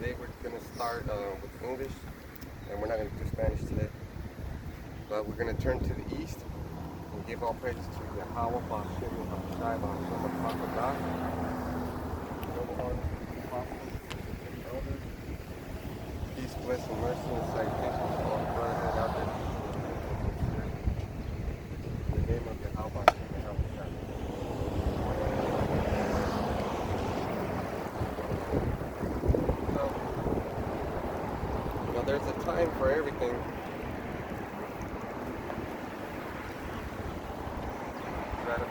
Today we're going to start with English, and we're not going to do Spanish today. But we're going to turn to the east and give all praises to Yahweh, Ba'ashem, Yahushai, Ba'ashem, Ba'ashem, elders. Peace, blessing, mercy, and salutations to all the brothers out there. In the name of Yahweh, Ba'ashem, Yahushai. So, there's a time for everything. We gotta be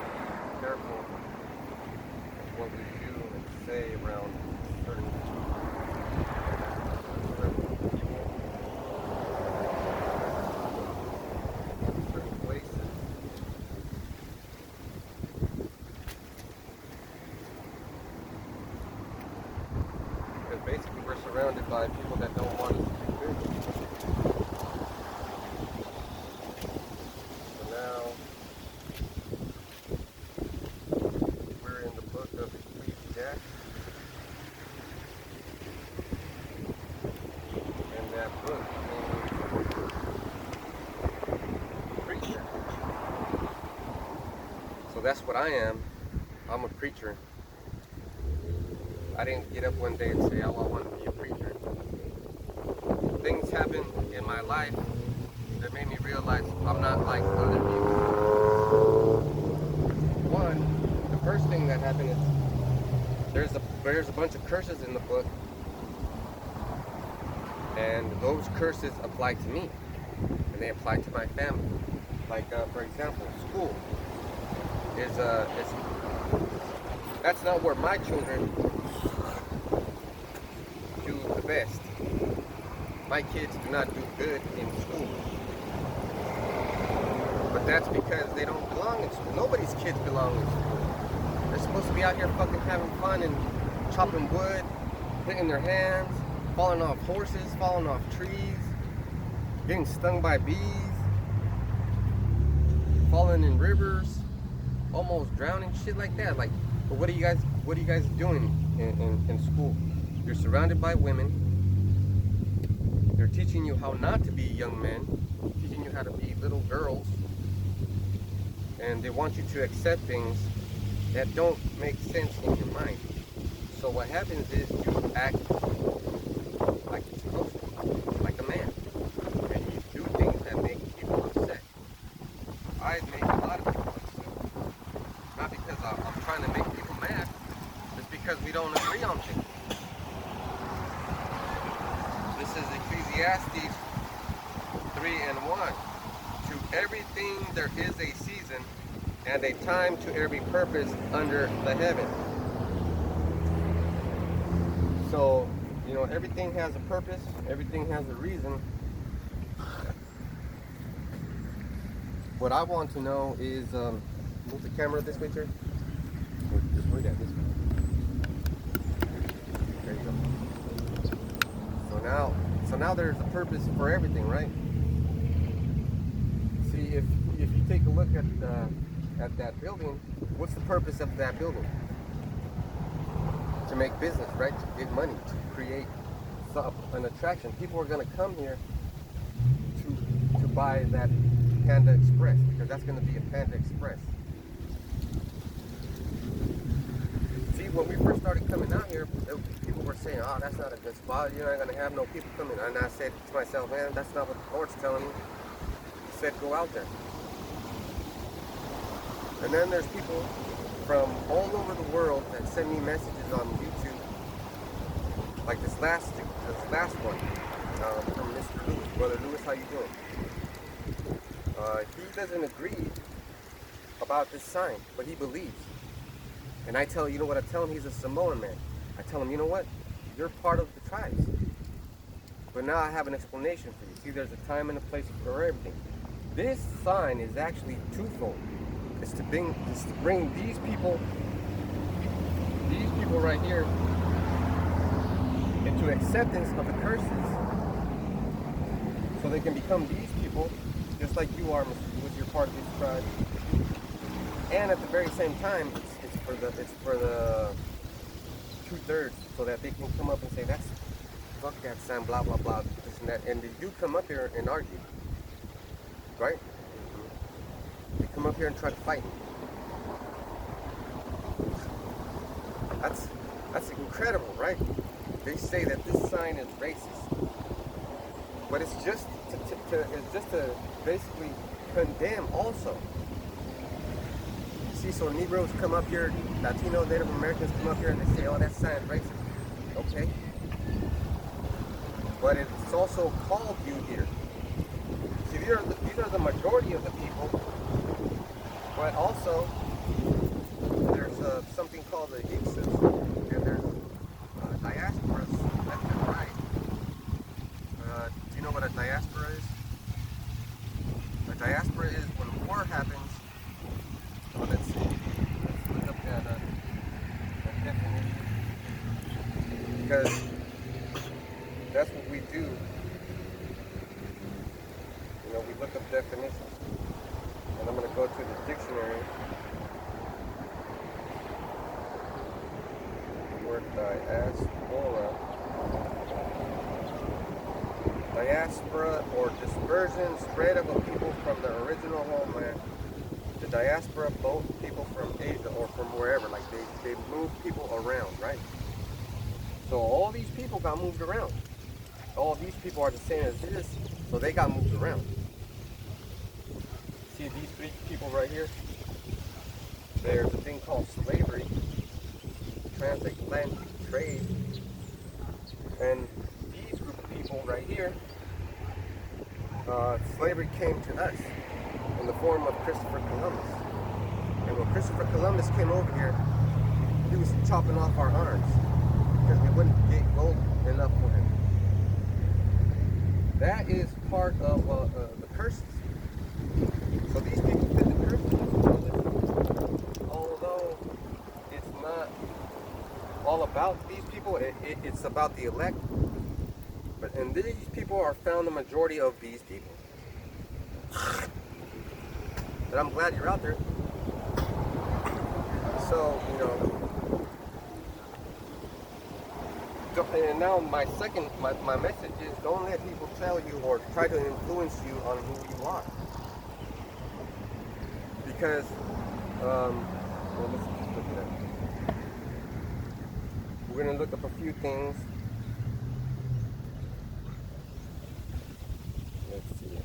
careful of what we do and say around certain people, certain places. Because basically we're surrounded by people that don't want us to be good. So now we're in the book of Ecclesistes, and that book means preacher. So that's what I am. I'm a preacher. I didn't get up one day and say, oh, I want to be a preacher. Things happened in my life that made me realize I'm not like other people. One, the first thing that happened is there's a bunch of curses in the book, and those curses apply to me, and they apply to my family. Like for example, school is that's not where my children do the best. My kids do not do good in school. But that's because they don't belong in school. Nobody's kids belong in school. They're supposed to be out here fucking having fun and chopping wood, hitting their hands, falling off horses, falling off trees, getting stung by bees, falling in rivers, almost drowning, shit like that. Like, but what are you guys doing in school? You're surrounded by women. They're teaching you how not to be young men, teaching you how to be little girls, and they want you to accept things that don't make sense in your mind. So what happens is you act like you're supposed to, like a man, and you do things that make people upset. I make a lot of people upset, not because I'm trying to make people mad, it's because we don't agree on things. This is Ecclesiastes 3:1. To everything there is a season and a time to every purpose under the heaven. So, everything has a purpose, everything has a reason. What I want to know is, move the camera this way, sir. Just point that this way. There you go. So now there's a purpose for everything, right? See, if you take a look at that building, what's the purpose of that building? To make business, right? To get money, to create an attraction. People are going to come here to buy that Panda Express, because that's going to be a Panda Express. See, when we first started coming out here, people were saying, oh, that's not a good spot, you're not going to have no people coming. And I said to myself, man, that's not what the Lord's telling me. He said, go out there. And then there's people from all over the world that send me messages on YouTube, like this last one, from Mr. Lewis. Brother Lewis, how you doing? He doesn't agree about this sign, but he believes. And I tell, you know what I tell him? He's a Samoan man. I tell him, you know what? You're part of the tribes. But now I have an explanation for you. See, there's a time and a place for everything. This sign is actually twofold. It's to bring these people right here into acceptance of the curses, so they can become these people, just like you are, Mr. Lewis. You're part of this tribe. And at the very same time, it's for the 2/3, so that they can come up and say, fuck that sign, blah, blah, blah, this and that. And they do come up here and argue, right? They come up here and try to fight. That's incredible, right? They say that this sign is racist, but it's just to basically condemn also. See, so Negroes come up here, Latino, Native Americans come up here and they say, oh, that sign is racist. Okay. But it's also called you here. See, these are the majority of the people, but also there's something called the Ecclesistes, and there's diasporas left and right. Do you know what a diaspora is? A diaspora is when war happens. Well, let's see. Let's look up that definition. Because that's what we do. You know, we look up definitions. And I'm going to go to the dictionary. The word diaspora. Diaspora or dispersion, spread of a people from the original homeland. The diaspora, both people from Asia or from wherever, like they move people around, right? So all these people got moved around. All these people are the same as this, so they got moved around. See these three people right here? There's a thing called slavery, transatlantic trade, and these group of people right here, slavery came to us in the form of Christopher Columbus. And when Christopher Columbus came over here, he was chopping off our arms because we wouldn't get gold enough for him. That is part of the curses. So these people fit the curses. Although it's not all about these people, it's about the elect. And these people are found the majority of these people. But I'm glad you're out there. So, you know. And now my message is don't let people tell you or try to influence you on who you are. Because, well, let's just look at that. We're going to look up a few things. Let's see.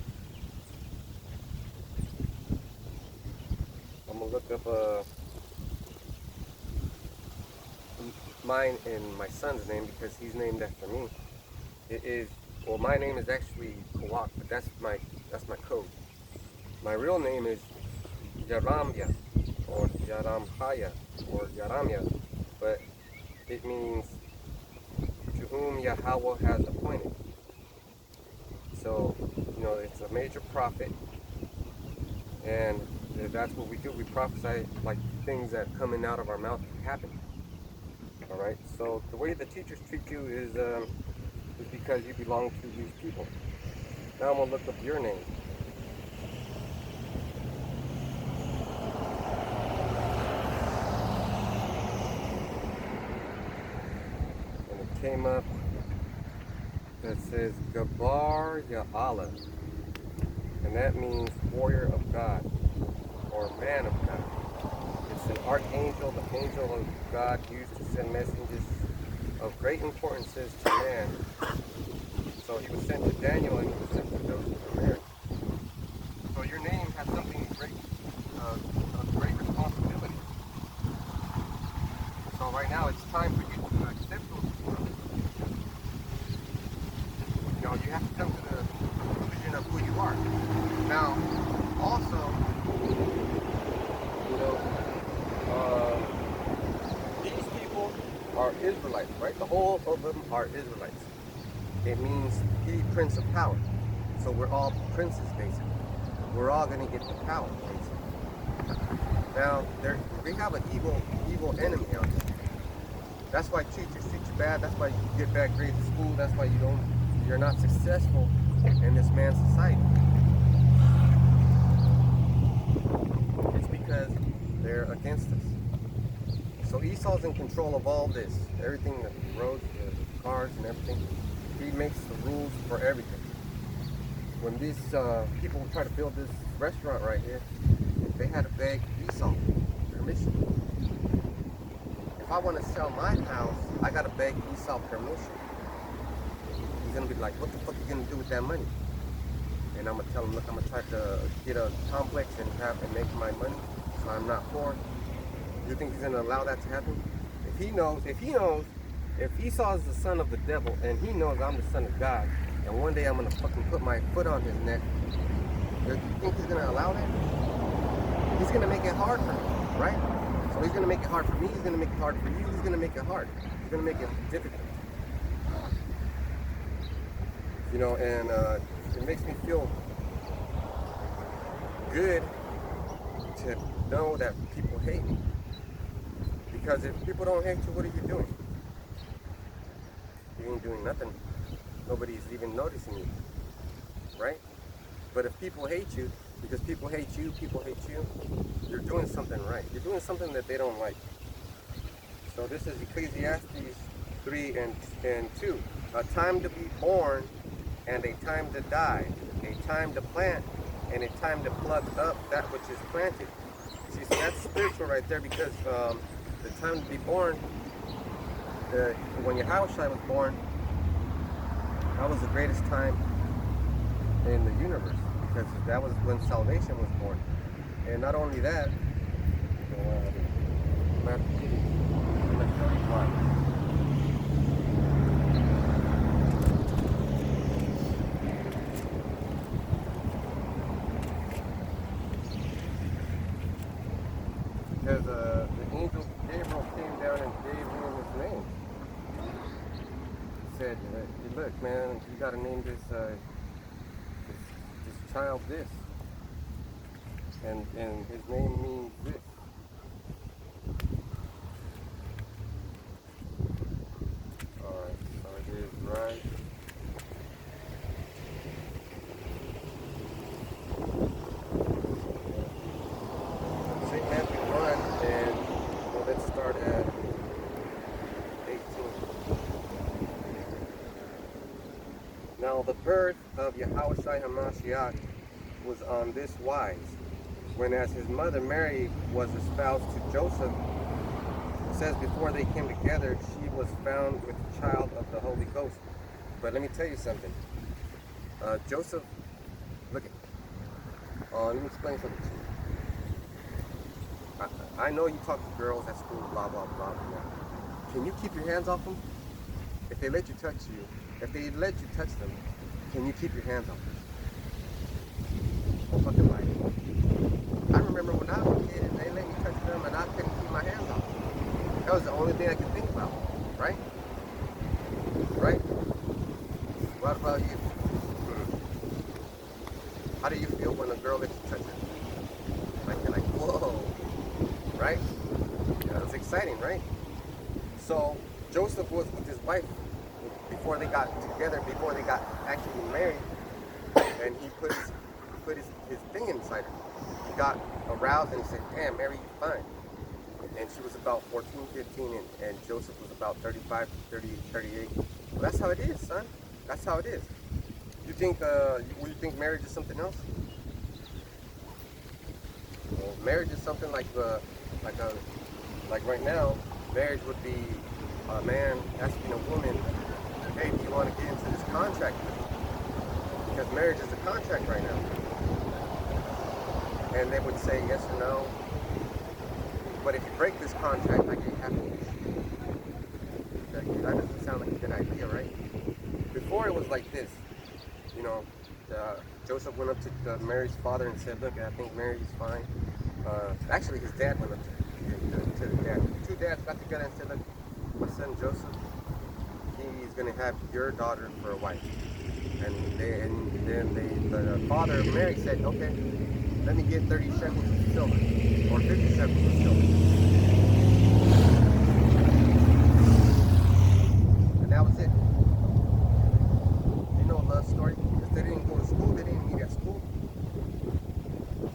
I'm going to look up mine and my son's name because he's named after me. It is, well, my name is actually Kawak, but that's my code. My real name is Yaramya or Yaramhaya or Yaramya, but it means to whom Yahweh has appointed. So, you know, it's a major prophet, and that's what we do. We prophesy like things that coming out of our mouth happen. All right. So the way the teachers treat you is because you belong to these people. Now I'm gonna look up your name. And it came up that says Gabar Ya'ala, and that means warrior of God or man of God. It's an archangel, the angel of God used to send messages of great importance to man. So he was sent to Daniel and he was sent to those who were married. So your name has something great, a great responsibility. So right now it's time for you to accept those responsibilities. You know, you have to come to the conclusion of who you are. Now, also, you know, these people are Israelites, right? The whole of them are Israelites. It means he, Prince of Power. So we're all princes, basically. We're all going to get the power, basically. Now, we have an evil enemy out there. That's why teachers treat you bad. That's why you get bad grades in school. That's why you're not successful in this man's society. It's because they're against us. So Esau's in control of all this, everything, the roads, the cars, and everything. makes the rules for everything. When these people try to build this restaurant right here, they had to beg Esau permission. If I want to sell my house, I gotta beg Esau permission. He's gonna be like, what the fuck are you gonna do with that money? And I'm gonna tell him, look, I'm gonna try to get a complex and make my money so I'm not poor. You think he's gonna allow that to happen? If Esau is the son of the devil and he knows I'm the son of God, and one day I'm gonna fucking put my foot on his neck, you think he's gonna allow that? He's gonna make it hard for me, right? So he's gonna make it hard for me, he's gonna make it hard for you, he's gonna make it hard. He's gonna make it difficult. You know, and it makes me feel good to know that people hate me. Because if people don't hate you, what are you doing? You ain't doing nothing. Nobody's even noticing you, right? But if people hate you, because people hate you, you're doing something right. You're doing something that they don't like. So this is Ecclesiastes 3 and 2. A time to be born and a time to die. A time to plant and a time to pluck up that which is planted. See, so that's spiritual right there, because the time to be born, when Yahushua was born, that was the greatest time in the universe, because that was when salvation was born. And not only that, because the angel Gabriel came down and gave him his name. He said, hey, look, man, you got to name this child this, and his name means this. Alright, so it is right. St. Matthew 1, and well, let's start at 18. Now the birth of Yahushua HaMashiach was on this wise. When as his mother Mary was espoused to Joseph, it says before they came together, she was found with the child of the Holy Ghost. But let me tell you something. Joseph, look at, let me explain something to you. I know you talk to girls at school, blah, blah, blah, blah. Can you keep your hands off them? If they let you touch you, if they let you touch them, can you keep your hands off them? Don't fucking lie. I remember when I was a kid and they let me touch them and I couldn't keep my hands off them. That was the only thing I could think about, right? Right? What about you? How do you feel when a girl lets you touch her? Like, you're like, whoa, right? Yeah, it's exciting, right? So Joseph was with his wife before they got together, before they got actually married, and he put his thing inside her. He got aroused and he said, damn, Mary, you're fine. And she was about 14, 15, and Joseph was about 35, 30, 38. Well, that's how it is, son. That's how it is. You think marriage is something else? Well, marriage is something like right now, marriage would be a man asking a woman, hey, do you want to get into this contract with me? Because marriage is a contract right now. And they would say yes or no. But if you break this contract, I get half of it. That doesn't sound like a good idea, right? Before it was like this. You know, Joseph went up to Mary's father and said, look, I think Mary's fine. Actually, his dad went up to the dad. The two dads got together and said, look, my son Joseph, he's going to have your daughter for a wife. And then the father of Mary said, okay, let me get 30 shekels of silver, or 50 shekels of silver. And that was it. You know a love story? Because they didn't go to school, they didn't meet at school.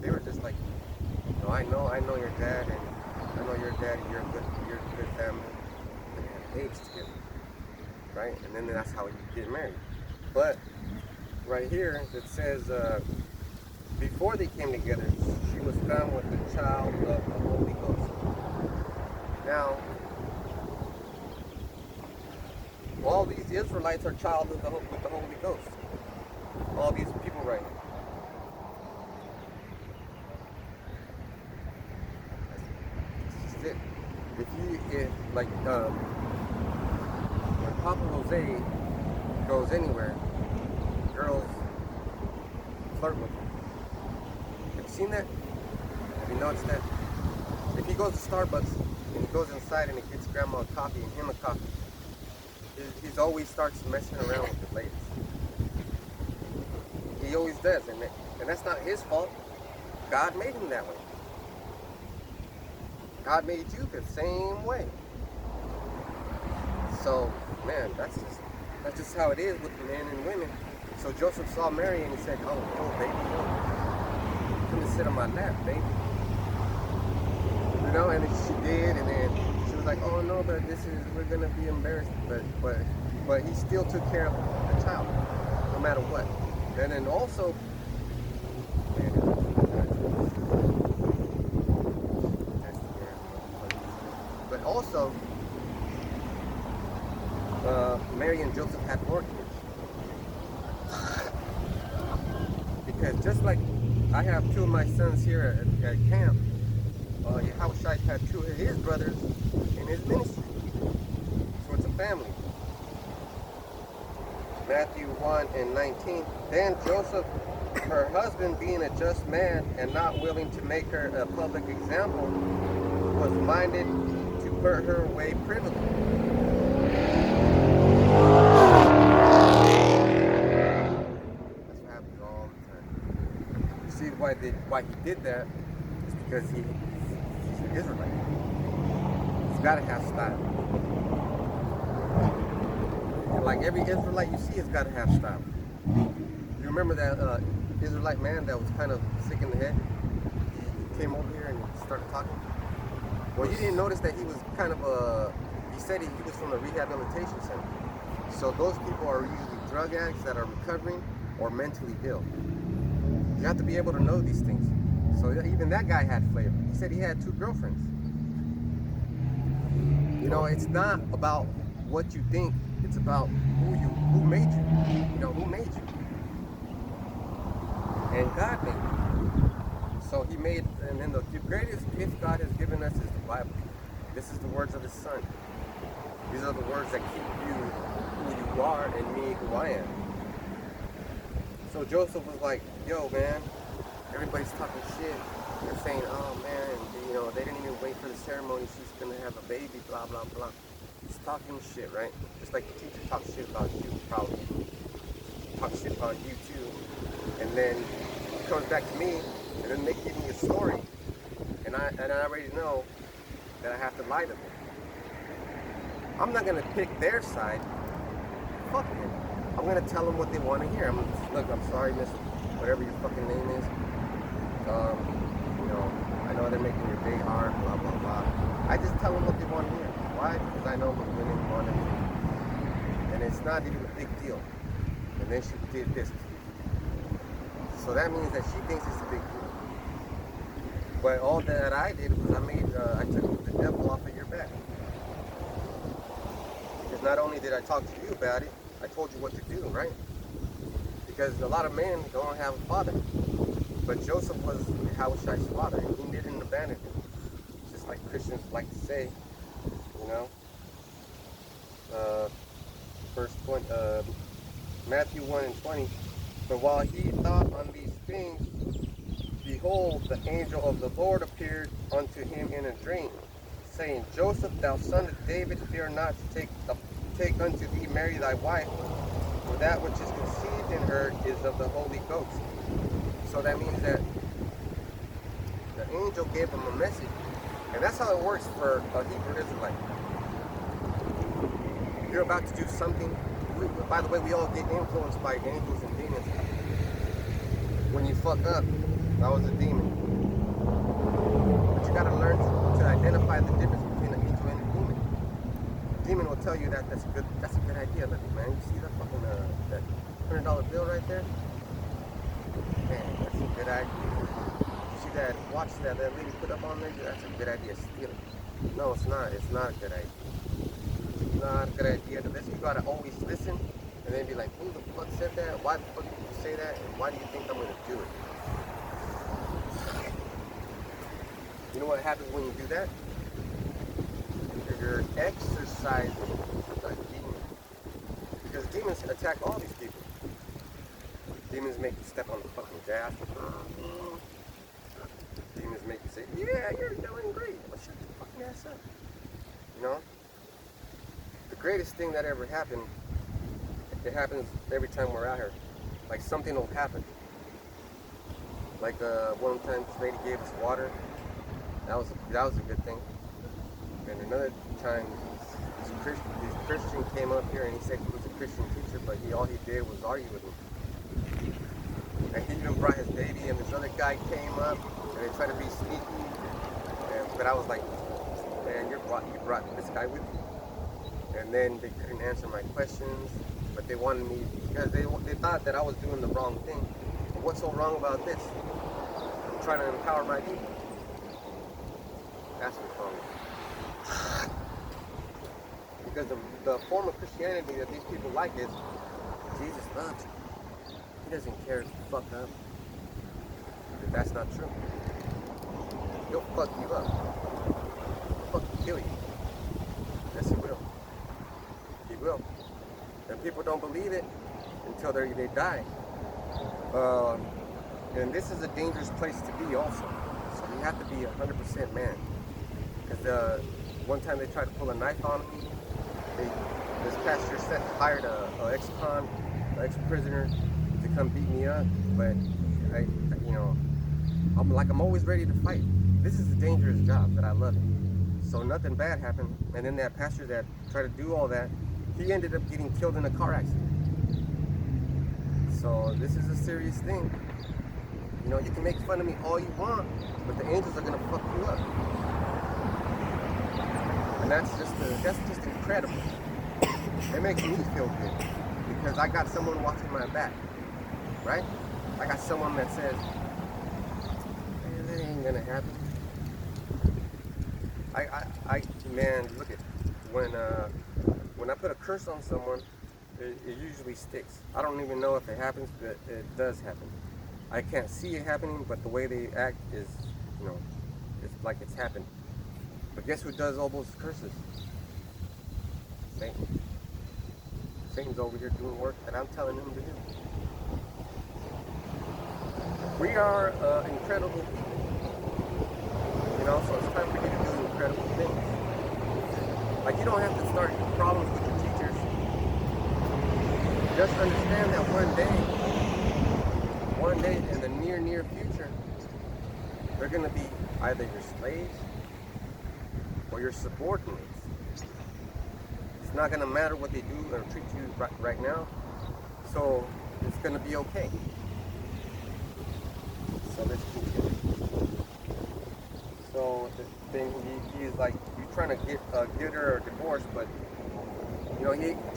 They were just like, no, I know your dad, and I know your dad, and you're a good family. They had babes together, right? And then that's how you get married. But right here it says, before they came together, she was found with the child of the Holy Ghost. Now, all these Israelites are child with the Holy Ghost. All these people right here. That's just it. If like, when Papa Jose goes anywhere, girls flirt with him. Have you seen that? Have you noticed that? If he goes to Starbucks and he goes inside and he gets grandma a coffee and him a coffee, he's always starts messing around with the ladies. He always does, and that's not his fault. God made him that way. God made you the same way. So, man, that's just how it is with men and women. So Joseph saw Mary and he said, "Oh, baby, come and sit on my lap, baby." You know, and then she did, and then she was like, "Oh no, but we're gonna be embarrassed." But he still took care of the child, no matter what. And then also, but also, Mary and Joseph had more kids. Because just like I have two of my sons here at camp, Yahushua had two of his brothers in his ministry. So it's a family. Matthew 1:19. Then Joseph, her husband, being a just man and not willing to make her a public example, was minded to put her away privily. That's what happens all the time. You see why he did that is because he's an Israelite. He's got to have style. And like every Israelite you see has got to have style. You remember that Israelite man that was kind of sick in the head? He came over here and started talking. Well, you didn't notice that he was kind of he said he was from a rehabilitation center. So those people are usually drug addicts that are recovering or mentally ill. You have to be able to know these things. So even that guy had flavor. He said he had 2 girlfriends. You know, it's not about what you think. It's about who made you. You know, who made you. And God made you. So he made, and then the greatest gift God has given us is the Bible. This is the words of his son. These are the words that keep you who you are and me who I am. So Joseph was like, "Yo, man, everybody's talking shit. They're saying, oh man, you know, they didn't even wait for the ceremony. She's gonna have a baby, blah, blah, blah." He's talking shit, right? Just like the teacher talks shit about you, probably talk shit about you too. And then he comes back to me, and then they give me a story, and I already know that I have to lie to them. I'm not gonna pick their side. Fuck them. I'm gonna tell them what they want to hear. Look, I'm sorry, miss, whatever your fucking name is. You know, I know they're making your day hard, blah, blah, blah. I just tell them what they want to hear. Why? Because I know what women want to hear. And it's not even a big deal. And then she did this. So that means that she thinks it's a big deal. But all that I did was I took the devil off of your back. Because not only did I talk to you about it, I told you what to do, right? Because a lot of men don't have a father. But Joseph was Yahushua's father, and he didn't abandon him. Just like Christians like to say, you know. Verse 20, Matthew 1:20. But while he thought on these things, behold, the angel of the Lord appeared unto him in a dream, saying, Joseph, thou son of David, fear not to take unto thee Mary thy wife, for that which is conceived in her is of the Holy Ghost. So that means that the angel gave him a message. And that's how it works for a Hebrew Israelite. You're about to do something. By the way, we all get influenced by angels and demons. When you fuck up, that was a demon. But you gotta learn to identify the difference between an angel and a demon. A demon will tell you that that's a good idea. Look, man, you see that fucking that $100 bill right there? Man, that's a good idea. You see that watch that lady put up on there? That's a good idea. Steal it. No, it's not. It's not a good idea. It's not a good idea to listen. You gotta always listen and then be like, who the fuck said that? Why the fuck did you say that? And why do you think I'm gonna do it? You know what happens when you do that? You're exercising a demon. Because demons attack all these people. Demons make you step on the fucking gas. Demons make you say, yeah, you're doing great. But shut the fucking ass up. You know? The greatest thing that ever happened, it happens every time we're out here. Like something will happen. Like one time this lady gave us water. That was a good thing. And another time, this Christian came up here and he said he was a Christian teacher, but all he did was argue with me. And he even brought his baby, and this other guy came up and they tried to be sneaky. But I was like, man, you brought this guy with you. And then they couldn't answer my questions, but they wanted me, because they thought that I was doing the wrong thing. But what's so wrong about this? I'm trying to empower my people. That's what's wrong. Because the form of Christianity that these people like is Jesus loves you. He doesn't care if you fuck up. But that's not true. He'll fuck you up. He'll fucking kill you. Yes, he will. He will. And people don't believe it until they die. And this is a dangerous place to be also. So you have to be 100% man. Because one time they tried to pull a knife on me. This pastor hired a ex-prisoner to come beat me up. But I'm always ready to fight. This is a dangerous job, but I love it. So nothing bad happened. And then that pastor that tried to do all that, he ended up getting killed in a car accident. So this is a serious thing. You know, you can make fun of me all you want, but the angels are gonna fuck you up. And that's just incredible. It makes me feel good because I got someone watching my back, right? I got someone that says, "Man, that ain't gonna happen." Man, look at when I put a curse on someone, it usually sticks. I don't even know if it happens, but it does happen. I can't see it happening, but the way they act is, it's like it's happened. But guess who does all those curses? Satan. Satan's over here doing work that I'm telling him to do. We are incredible people. So it's time for you to do incredible things. Like, you don't have to start problems with your teachers. Just understand that one day in the near future, they're going to be either your slaves or your subordinates. It's not going to matter what they do or treat you right now, so it's going to be okay. So let's continue. So the thing, he's like, you're trying to get her a divorce, but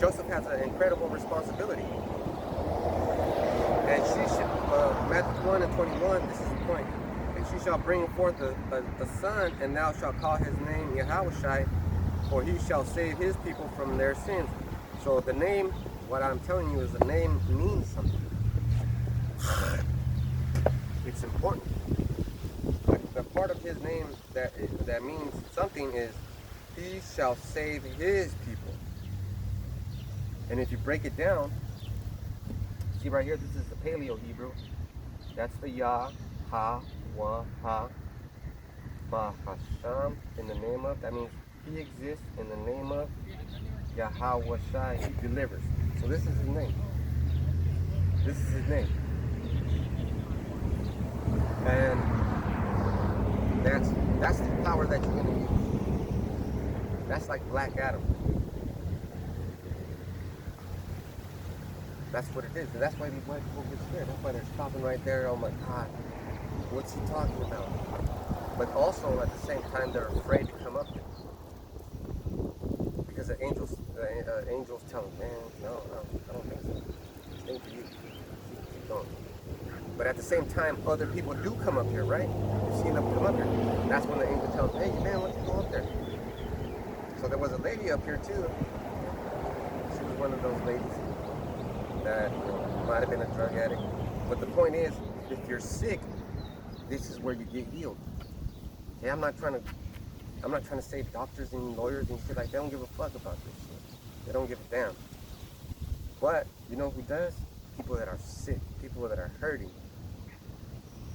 Joseph has an incredible responsibility. And she should, Matthew 1:21, this is the point. And she shall bring forth a son, and thou shalt call his name Yahushai, for he shall save his people from their sins. So the name, what I'm telling you is the name means something. It's important. The part of his name that means something is he shall save his people. And if you break it down, see right here, this is the Paleo Hebrew. That's the Yah, Ha, Wa, Ha, Ba, Hasham, in the name of. That means he exists in the name of Yahweh Shai, he delivers. So this is his name. This is his name. And that's the power that you're going to use. That's like Black Adam. That's what it is. And that's why these white people get scared. That's why they're stopping right there. Oh my God, what's he talking about? But also at the same time, they're afraid to come up here. Because the angels tell them, man, no, I don't think so. Think for you. at the same time, other people do come up here, right? You've seen them come up here. That's when the angel tells them, hey, man, let's go up there. So there was a lady up here, too. She was one of those ladies that might have been a drug addict. But the point is, if you're sick, this is where you get healed. Okay, I'm not trying to say doctors and lawyers and shit like that. They don't give a fuck about this shit. They don't give a damn. But you know who does? People that are sick, people that are hurting,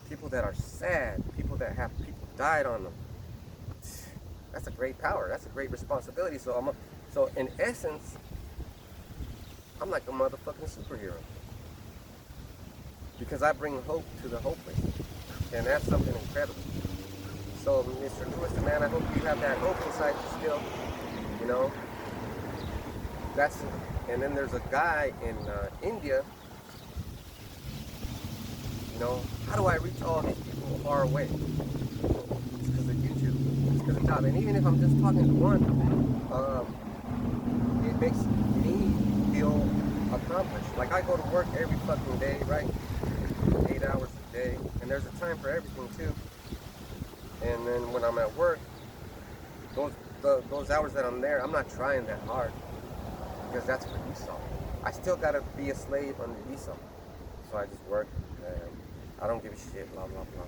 people that are sad, people that have people died on them. That's a great power. That's a great responsibility. So in essence, I'm like a motherfucking superhero. Because I bring hope to the hopeless. And that's something incredible. So, Mr. Lewis, man, I hope you have that hope inside you still. You know? And then there's a guy in India. You know, how do I reach all these people far away? It's because of YouTube. It's because of job. And even if I'm just talking to one, it makes me feel accomplished. Like I go to work every fucking day, right? 8 hours a day. And there's a time for everything too. And then when I'm at work, those hours that I'm there, I'm not trying that hard. Because that's for Esau. I still gotta be a slave under Esau. So I just work and I don't give a shit, blah, blah, blah.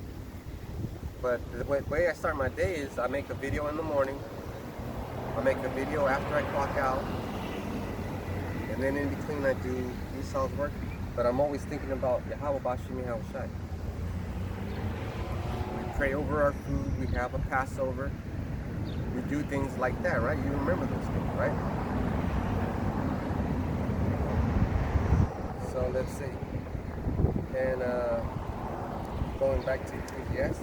But the way I start my day is I make a video in the morning. I make a video after I clock out. And then in between I do Esau's work. But I'm always thinking about Yahweh Bashim Yahweh Shai. We pray over our food, we have a Passover. We do things like that, right? You remember those things, right? So let's see. And going back to Ecclesistes.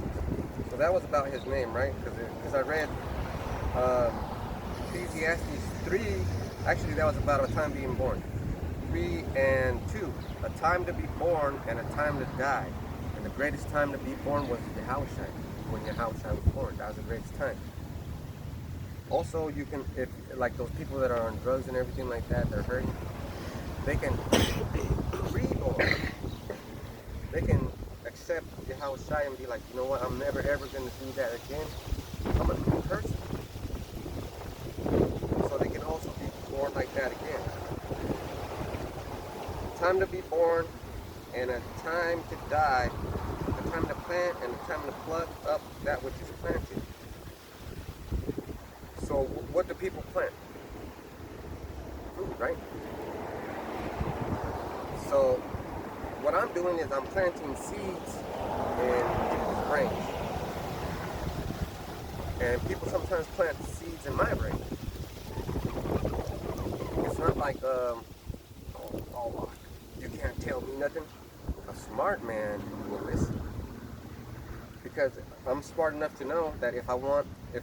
So that was about his name, right? Because I read Ecclesiastes 3. Actually, that was about a time being born. 3 and 2. A time to be born and a time to die. And the greatest time to be born was Yahushua. When Yahushua was born, that was the greatest time. Also, you can, if like those people that are on drugs and everything like that, they're hurting, they can reborn. They can accept Yahushua and be like, you know what, I'm never ever going to do that again. I'm a new person. So they can also be born like that again. Time to be born and a time to die, a time to plant and a time to pluck up that which is planted. So what do people plant? Food, right? So what I'm doing is I'm planting seeds in people's brains. And people sometimes plant seeds in my brain. It's not like, you can't tell me nothing. A smart man will listen. Because I'm smart enough to know that if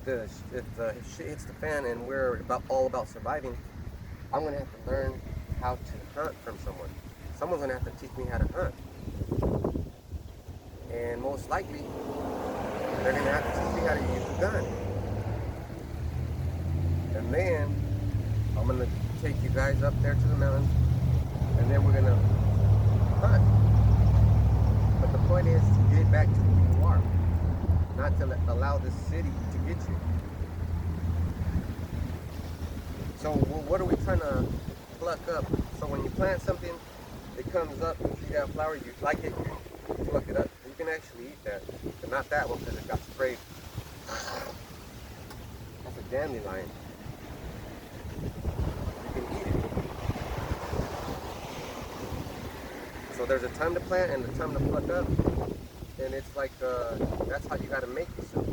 the shit hits the fan and we're all about surviving, I'm gonna have to learn how to hunt from someone. Someone's gonna have to teach me how to hunt. And most likely, they're gonna have to teach me how to use a gun. And then I'm gonna take you guys up there to the mountains, and then we're gonna hunt. But the point is to get back to who you are, not to allow this city to get you. So what are we trying to pluck up? So when you plant something, it comes up, you see that flower, you like it, you pluck it up. You can actually eat that, but not that one because it got sprayed. That's a dandelion. You can eat it. So there's a time to plant and a time to pluck up. And it's like, that's how you got to make yourself.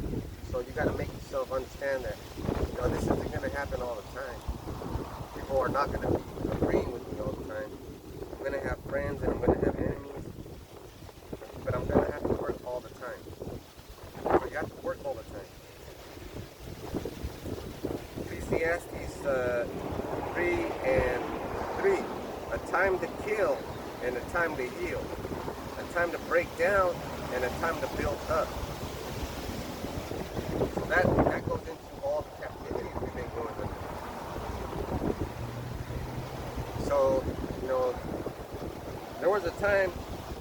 So you got to make yourself understand that, you know, this isn't going to happen all the time. People are not going to be agreeing with me all the time. I'm going to have friends and I'm going to have enemies. But I'm going to have to work all the time. So you have to work all the time. Ecclesiastes 3 and 3. A time to kill and a time to heal. A time to break down and a time to build up. So that goes into all the captivities we've been going under. So, you know, there was a time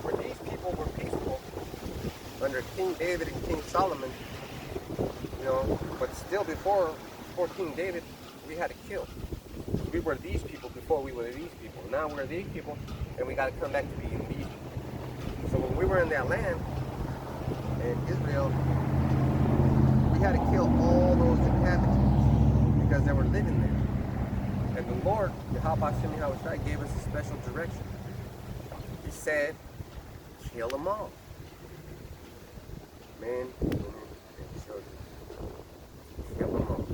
where these people were peaceful. under King David and King Solomon, you know, but still before King David, we had to kill. We were these people before we were these people. Now we're these people, and we got to come back to being these people. So when we were in that land, in Israel, we had to kill all those inhabitants because they were living there. And the Lord, Yahweh Shai, gave us a special direction. He said, kill them all. Men, women, and children. Kill them all.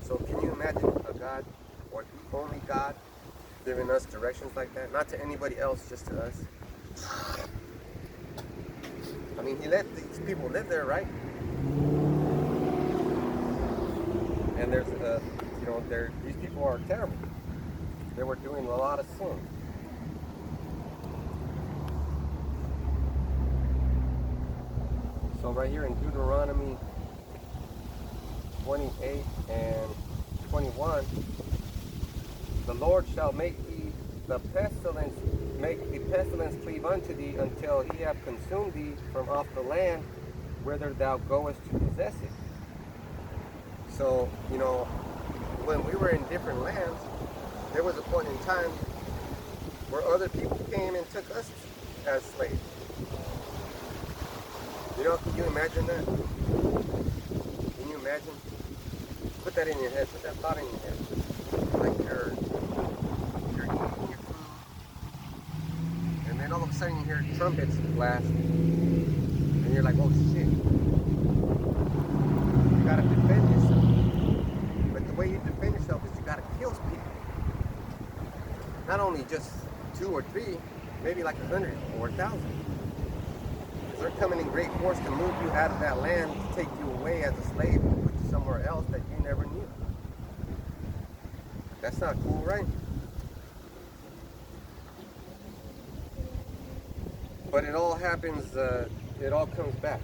So can you imagine a God, or the only God, giving us directions like that? Not to anybody else, just to us. I mean, he let these people live there, right? And there's, you know, these people are terrible. They were doing a lot of sin. So right here in Deuteronomy 28 and 21, the Lord shall make the pestilence cleave unto thee until he have consumed thee from off the land whither thou goest to possess it. So, you know, when we were in different lands, there was a point in time where other people came and took us as slaves. You know, can you imagine that? Can you imagine? Put that in your head, put that thought in your head. Like you're eating your food, and then all of a sudden you hear trumpets blast, and you're like, oh shit. You gotta defend yourself. But the way you defend yourself is you gotta kill people. Not only just 2 or 3, maybe like 100 or 1,000. They're coming in great force to move you out of that land, to take you away as a slave and put you somewhere else that you never knew. That's not cool, right? But it all happens, it all comes back,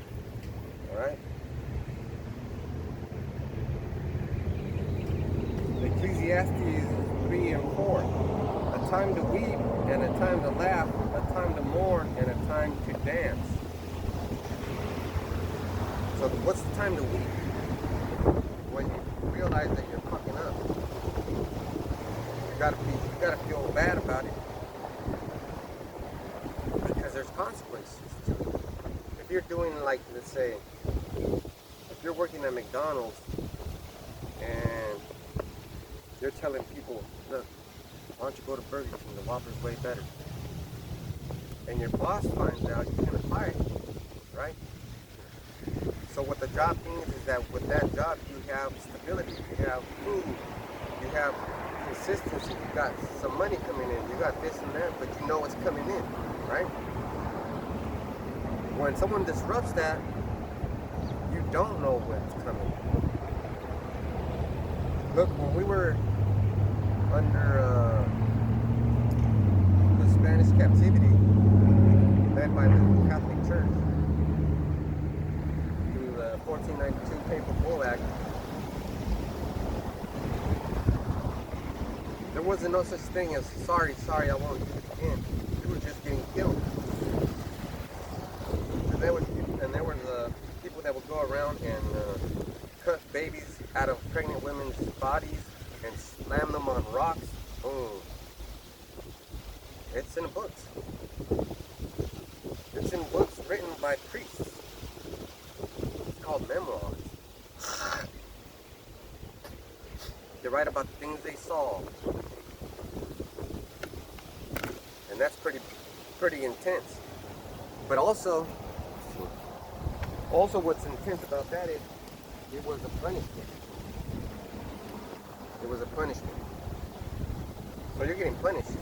all right? Ecclesiastes 3 and 4. A time to weep and a time to laugh, a time to mourn and a time to dance. So what's the time to weep? When you realize that you're fucking up. You gotta feel bad about it. Because there's consequences to it. If you're doing, like, let's say, if you're working at McDonald's and you're telling people, look, why don't you go to Burger King? The Whopper's way better. And your boss finds out, he's gonna fire you, right? So what the job means is that with that job you have stability, you have food, you have consistency, you got some money coming in, you got this and that, but you know it's coming in, right? When someone disrupts that, you don't know what's coming. Look, when we were under the Spanish captivity, led by the Catholic Church, 1492 Papal Bull Act, there wasn't no such thing as sorry, I won't do it again. You were just getting killed. And there were the people that would go around and cut babies out of pregnant women's bodies and slam them on rocks. Boom. It's in the books. It's in books written by priests. Called memoirs. They write about the things they saw, and that's pretty intense. But also what's intense about that is it was a punishment. It was a punishment. So you're getting punished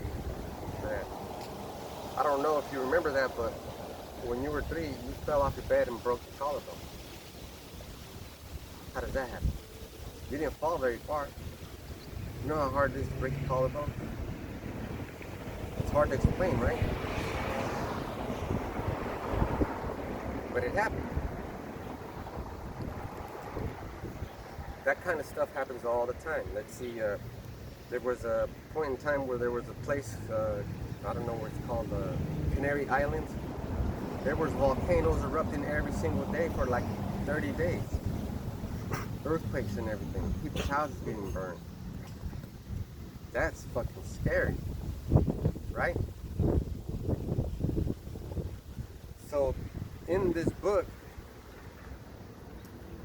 for that. I don't know if you remember that, but when you were 3, you fell off your bed and broke your collarbone. How does that happen? You didn't fall very far. You know how hard it is to break your collarbone? It's hard to explain, right? But it happened. That kind of stuff happens all the time. Let's see, there was a point in time where there was a place, I don't know what it's called, Canary Islands. There was volcanoes erupting every single day for like 30 days. Earthquakes and everything. People's houses getting burned. That's fucking scary, right? So in this book,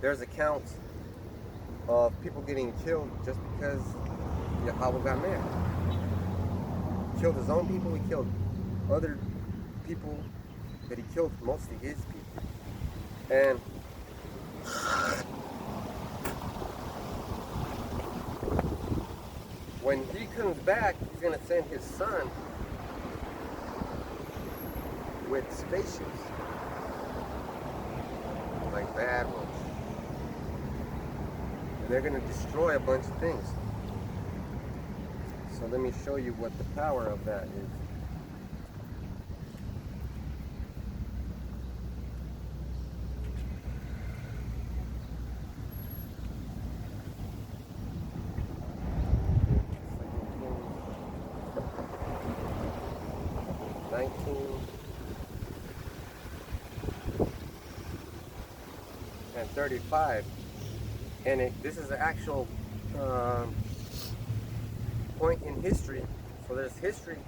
there's accounts of people getting killed just because Yahweh got mad. He killed his own people, he killed other people, but he killed mostly his people. And when he comes back, he's going to send his son with spaceships, like bad ones. And they're going to destroy a bunch of things. So let me show you what the power of that is. And 35, and this is an actual point in history. So there's history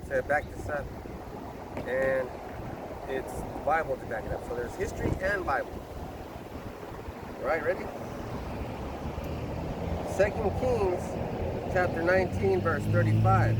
to back this up, and it's the Bible to back it up. So there's history and Bible. All right, ready? 2 Kings chapter 19 verse 35.